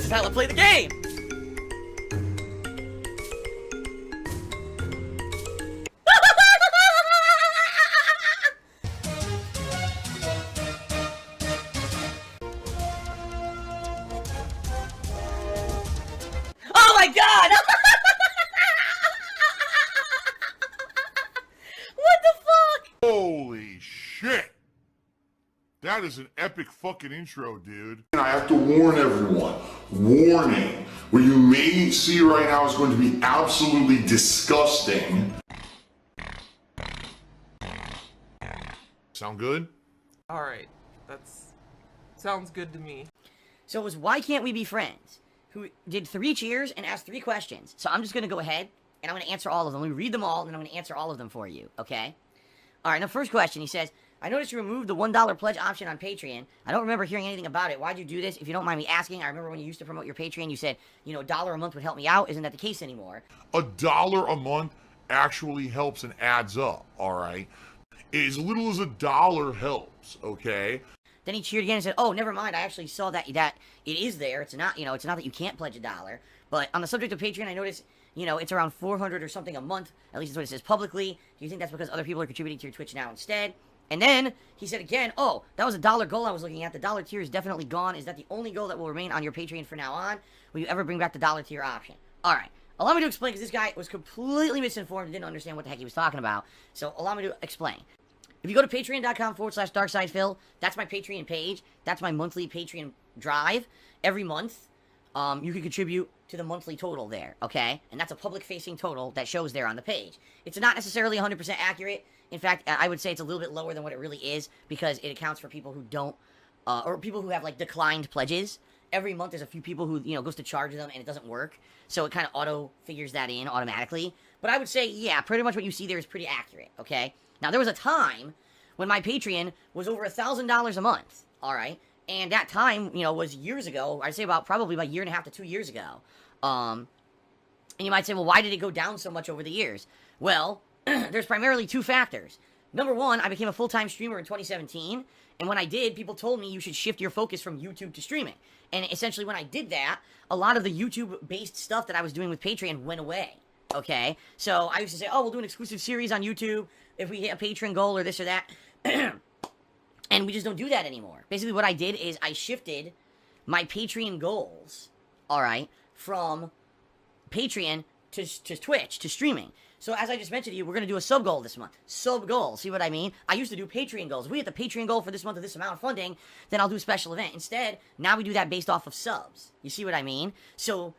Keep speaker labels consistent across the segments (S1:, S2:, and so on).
S1: This is how I play the game! Oh my god! What the fuck?
S2: Holy shit! That is an epic fucking intro, dude.
S3: And I have to warn everyone, warning, what you may see right now is going to be absolutely disgusting.
S2: Sound good?
S4: Alright, sounds good to me.
S1: So it was Why Can't We Be Friends, who did 3 cheers and asked 3 questions. So I'm just going to go ahead, and I'm going to answer all of them. Let me read them all, and then I'm going to answer all of them for you, okay? Alright, now first question, he says, I noticed you removed the $1 pledge option on Patreon. I don't remember hearing anything about it. Why'd you do this? If you don't mind me asking, I remember when you used to promote your Patreon, you said, you know, $1 a month would help me out. Isn't that the case anymore?
S2: $1 a month actually helps and adds up, alright? As little as $1 helps, okay?
S1: Then he cheered again and said, oh, never mind. I actually saw that it is there. It's not, you know, it's not that you can't pledge $1. But on the subject of Patreon, I noticed, you know, it's around $400 or something a month. At least that's what it says publicly. Do you think that's because other people are contributing to your Twitch now instead? And then he said again, oh, that was a $1 goal I was looking at. The $1 tier is definitely gone. Is that the only goal that will remain on your Patreon from now on? Will you ever bring back the $1 tier option? All right. Allow me to explain, because this guy was completely misinformed and didn't understand what the heck he was talking about. So allow me to explain. If you go to patreon.com/darksidefil, that's my Patreon page. That's my monthly Patreon drive. Every month, you can contribute to the monthly total there, okay? And that's a public-facing total that shows there on the page. It's not necessarily 100% accurate. In fact, I would say it's a little bit lower than what it really is, because it accounts for people who don't, or people who have, like, declined pledges. Every month, there's a few people who, you know, goes to charge them, and it doesn't work. So it kind of auto-figures that in automatically. But I would say, yeah, pretty much what you see there is pretty accurate, okay? Now, there was a time when my Patreon was over $1,000 a month, all right? And that time, you know, was years ago. I'd say probably about 1.5 to 2 years ago. And you might say, well, why did it go down so much over the years? Well, there's primarily 2 factors. Number one, I became a full-time streamer in 2017, and when I did, people told me you should shift your focus from YouTube to streaming. And essentially, when I did that, a lot of the YouTube-based stuff that I was doing with Patreon went away, okay? So I used to say, oh, we'll do an exclusive series on YouTube if we hit a Patreon goal or this or that. And we just don't do that anymore. Basically, what I did is I shifted my Patreon goals, all right, from Patreon to Twitch, to streaming. So as I just mentioned to you, we're going to do a sub goal this month. Sub goal, see what I mean? I used to do Patreon goals. If we hit the Patreon goal for this month of this amount of funding, then I'll do a special event. Instead, now we do that based off of subs. You see what I mean? So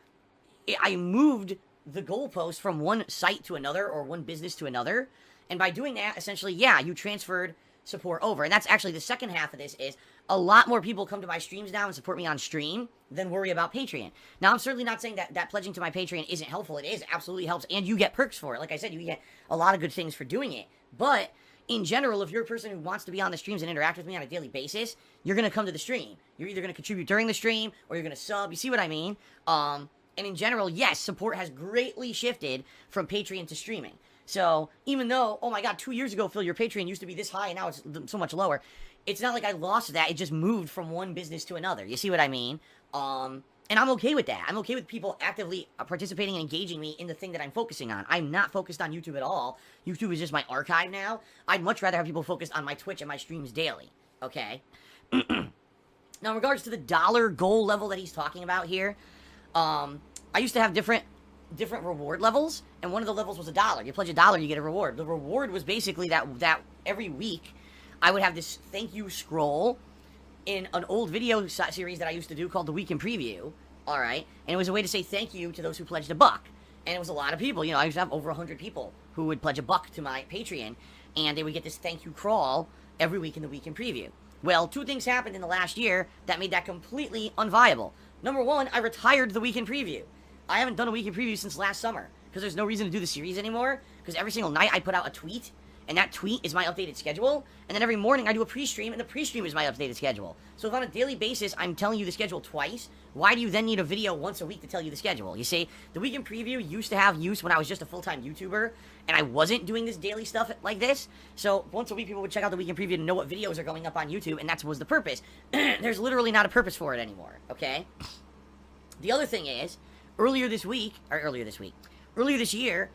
S1: I moved the goalpost from one site to another, or one business to another. And by doing that, essentially, yeah, you transferred support over. And that's actually the second half of this is a lot more people come to my streams now and support me on stream than worry about Patreon. Now, I'm certainly not saying that pledging to my Patreon isn't helpful. It is, absolutely helps, and you get perks for it. Like I said, you get a lot of good things for doing it. But in general, if you're a person who wants to be on the streams and interact with me on a daily basis, you're going to come to the stream. You're either going to contribute during the stream, or you're going to sub. You see what I mean? And in general, yes, support has greatly shifted from Patreon to streaming. So, even though, oh my god, 2 years ago, Phil, your Patreon used to be this high, and now it's so much lower, it's not like I lost that, it just moved from one business to another. You see what I mean? And I'm okay with that. I'm okay with people actively participating and engaging me in the thing that I'm focusing on. I'm not focused on YouTube at all. YouTube is just my archive now. I'd much rather have people focused on my Twitch and my streams daily. Okay? Now, in regards to the $1 goal level that he's talking about here, I used to have different reward levels, and one of the levels was $1. You pledge $1, you get a reward. The reward was basically that every week I would have this thank you scroll in an old video series that I used to do called The Week in Preview, alright? And it was a way to say thank you to those who pledged $1. And it was a lot of people, you know, I used to have over 100 people who would pledge $1 to my Patreon, and they would get this thank you crawl every week in The Week in Preview. Well, 2 things happened in the last year that made that completely unviable. Number one, I retired The Week in Preview. I haven't done a Week in Preview since last summer, because there's no reason to do the series anymore, because every single night I put out a tweet, and that tweet is my updated schedule, and then every morning I do a pre-stream, and the pre-stream is my updated schedule. So if on a daily basis I'm telling you the schedule twice, why do you then need a video once a week to tell you the schedule? You see, the Week in Preview used to have use when I was just a full-time YouTuber, and I wasn't doing this daily stuff like this, so once a week people would check out the Week in Preview to know what videos are going up on YouTube, and that was the purpose. There's literally not a purpose for it anymore, okay? The other thing is, earlier this year,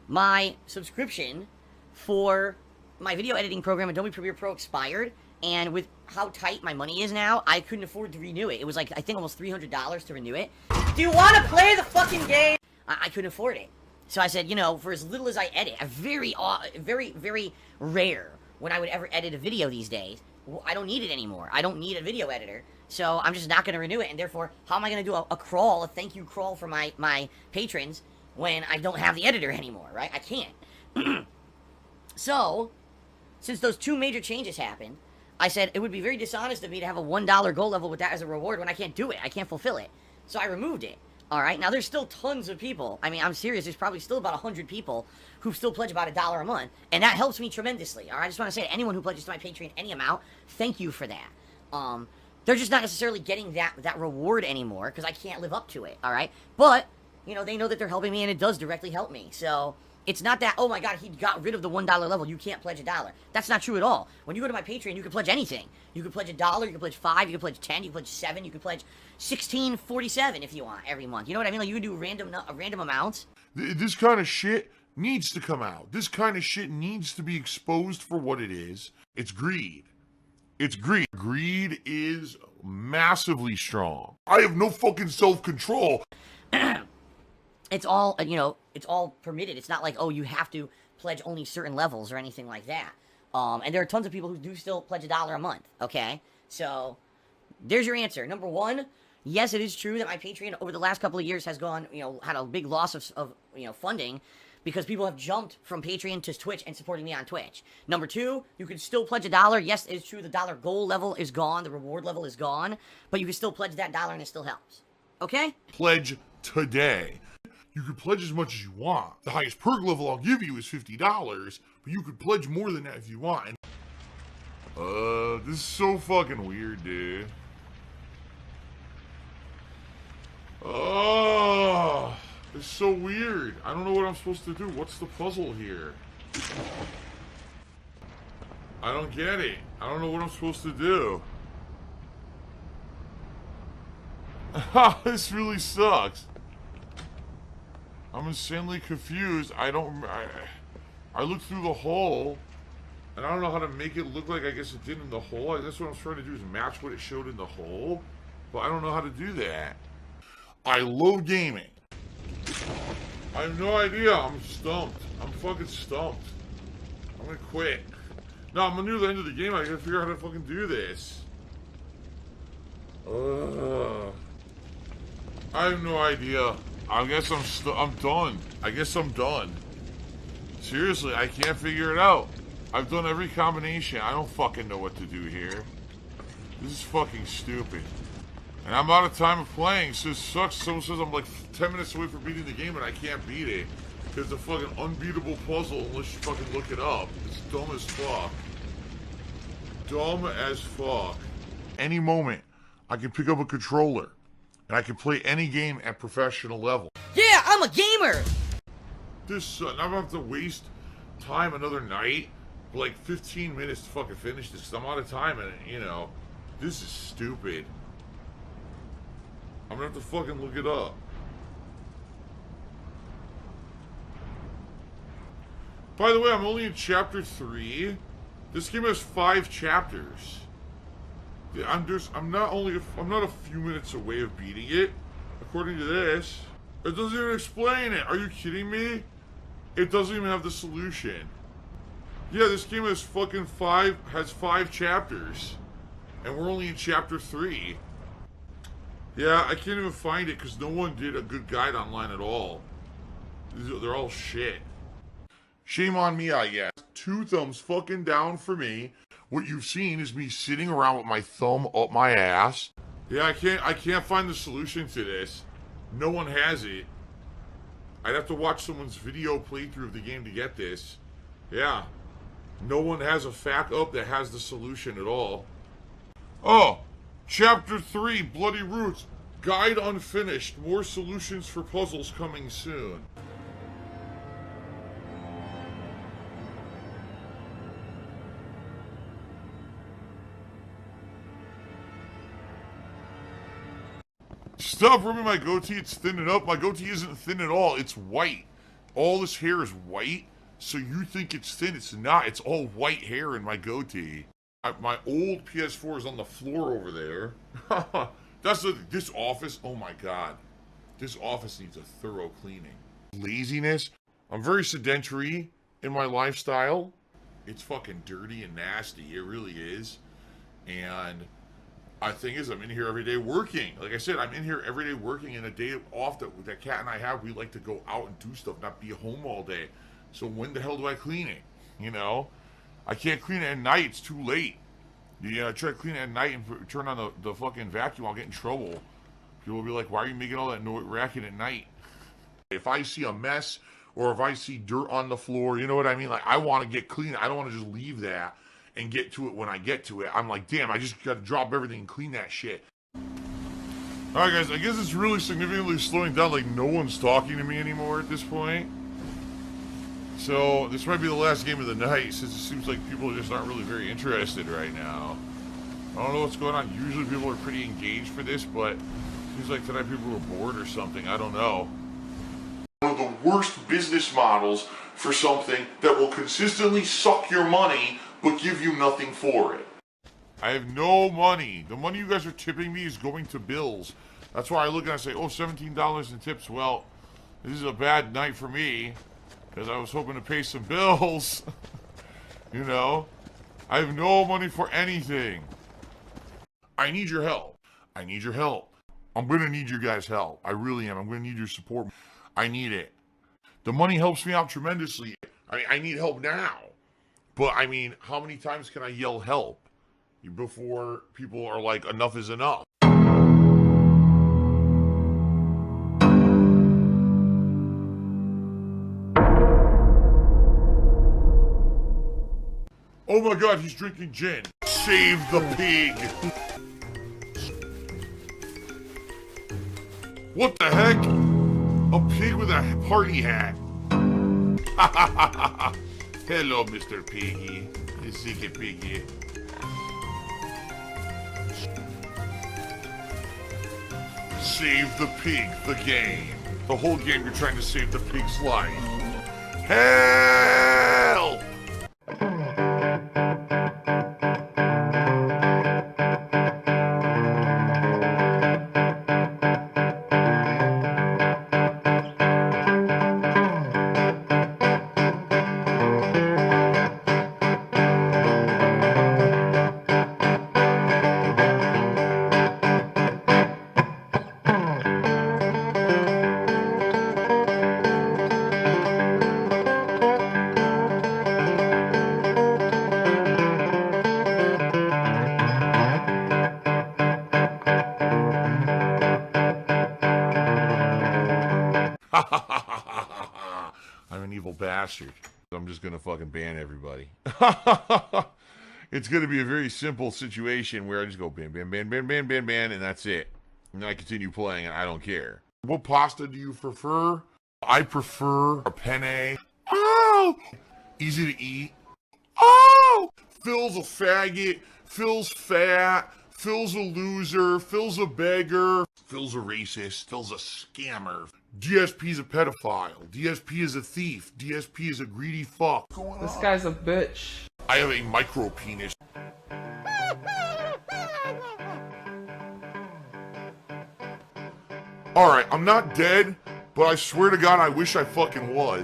S1: my subscription for my video editing program, Adobe Premiere Pro, expired, and with how tight my money is now, I couldn't afford to renew it. It was like, I think almost $300 to renew it. Do you want to play the fucking game? I couldn't afford it. So I said, you know, for as little as I edit, very, very rare when I would ever edit a video these days, I don't need it anymore. I don't need a video editor. So I'm just not going to renew it, and therefore, how am I going to do a thank you crawl for my patrons when I don't have the editor anymore, right? I can't. So, since those two major changes happened, I said it would be very dishonest of me to have a $1 goal level with that as a reward when I can't do it. I can't fulfill it. So I removed it. Alright, now there's still tons of people. I mean, I'm serious, there's probably still about 100 people who still pledge about $1 a month, and that helps me tremendously. Alright, I just want to say to anyone who pledges to my Patreon any amount, thank you for that. They're just not necessarily getting that reward anymore, because I can't live up to it, alright? But, you know, they know that they're helping me, and it does directly help me. So, it's not that, oh my god, he got rid of the $1 level, you can't pledge $1. That's not true at all. When you go to my Patreon, you can pledge anything. You can pledge $1, you can pledge $5, you can pledge $10, you can pledge $7, you can pledge $16.47 if you want every month. You know what I mean? Like, you can do random amounts.
S2: This kind of shit needs to come out. This kind of shit needs to be exposed for what it is. It's greed. It's greed. Greed is massively strong. I have no fucking self-control.
S1: It's all, you know, it's all permitted. It's not like, oh, you have to pledge only certain levels or anything like that. And there are tons of people who do still pledge $1 a month, okay? So, there's your answer. Number one, yes, it is true that my Patreon over the last couple of years has gone, you know, had a big loss of you know, funding because people have jumped from Patreon to Twitch and supporting me on Twitch. Number two, you can still pledge $1. Yes, it is true the dollar goal level is gone, the reward level is gone, but you can still pledge that $1 and it still helps. Okay?
S2: Pledge today. You can pledge as much as you want. The highest perk level I'll give you is $50, but you could pledge more than that if you want. This is so fucking weird, dude. Oh, it's so weird. I don't know what I'm supposed to do. What's the puzzle here? I don't get it. I don't know what I'm supposed to do. This really sucks. I'm insanely confused. I looked through the hole, and I don't know how to make it look like I guess it did in the hole. That's what I was trying to do, is match what it showed in the hole, but I don't know how to do that. I love gaming. I have no idea. I'm stumped. I'm fucking stumped. I'm gonna quit. No, I'm near the end of the game. I gotta figure out how to fucking do this. I have no idea. I guess I'm done. I guess I'm done. Seriously, I can't figure it out. I've done every combination. I don't fucking know what to do here. This is fucking stupid. And I'm out of time of playing, so it sucks. Someone says I'm like 10 minutes away from beating the game and I can't beat it. It's a fucking unbeatable puzzle unless you fucking look it up. It's dumb as fuck. Dumb as fuck. Any moment, I can pick up a controller and I can play any game at professional level.
S1: Yeah, I'm a gamer!
S2: This, I'm gonna have to waste time another night, like 15 minutes to fucking finish this, because I'm out of time, and, you know, this is stupid. I'm gonna have to fucking look it up. By the way, I'm only in chapter 3. This game has 5 chapters. I'm not a few minutes away of beating it, according to this. It doesn't even explain it. Are you kidding me? It doesn't even have the solution. Yeah, this game has fucking 5 chapters, and we're only in chapter 3. Yeah, I can't even find it because no one did a good guide online at all. They're all shit. Shame on me, I guess. 2 thumbs fucking down for me. What you've seen is me sitting around with my thumb up my ass. Yeah, I can't find the solution to this. No one has it. I'd have to watch someone's video playthrough of the game to get this. Yeah. No one has a fact up that has the solution at all. Oh! Chapter 3, Bloody Roots. Guide unfinished. More solutions for puzzles coming soon. Stop rubbing my goatee. It's thinning up. My goatee isn't thin at all. It's white. All this hair is white. So you think it's thin. It's not. It's all white hair in my goatee. My old PS4 is on the floor over there. This office. Oh my god. This office needs a thorough cleaning. Laziness. I'm very sedentary in my lifestyle. It's fucking dirty and nasty. It really is. And the thing is, I'm in here every day working. Like I said, I'm in here every day working, and a day off that Cat and I have, we like to go out and do stuff, not be home all day. So when the hell do I clean it? You know? I can't clean it at night. It's too late. Yeah, I try to clean it at night and turn on the fucking vacuum. I'll get in trouble. People will be like, why are you making all that racket at night? If I see a mess or if I see dirt on the floor, you know what I mean? Like, I want to get clean. I don't want to just leave that and get to it when I get to it. I'm like, damn, I just got to drop everything and clean that shit. Alright guys, I guess it's really significantly slowing down. Like, no one's talking to me anymore at this point. So, this might be the last game of the night, since it seems like people just aren't really very interested right now. I don't know what's going on. Usually people are pretty engaged for this, but it seems like tonight people were bored or something. I don't know.
S3: One of the worst business models for something that will consistently suck your money, but give you nothing for it.
S2: I have no money. The money you guys are tipping me is going to bills. That's why I look and I say, oh, $17 in tips. Well, this is a bad night for me, because I was hoping to pay some bills. You know? I have no money for anything. I need your help. I need your help. I'm going to need your guys' help. I really am. I'm going to need your support. I need it. The money helps me out tremendously. I mean, I need help now. But, I mean, how many times can I yell help before people are like, enough is enough? Oh my god, he's drinking gin. Save the pig. What the heck? A pig with a party hat. Hello, Mr. Piggy. Sicky Piggy. Save the pig, the game. The whole game you're trying to save the pig's life. Help! I'm an evil bastard. I'm just gonna fucking ban everybody. It's gonna be a very simple situation where I just go ban, ban, ban, ban, ban, ban, ban, and that's it. And then I continue playing and I don't care. What pasta do you prefer? I prefer a penne. Oh! Easy to eat. Oh! Phil's a faggot. Phil's fat. Phil's a loser. Phil's a beggar. Phil's a racist. Phil's a scammer. DSP's a pedophile. DSP is a thief. DSP is a greedy fuck.
S4: This guy's a bitch.
S2: I have a micro penis. Alright, I'm not dead, but I swear to God I wish I fucking was.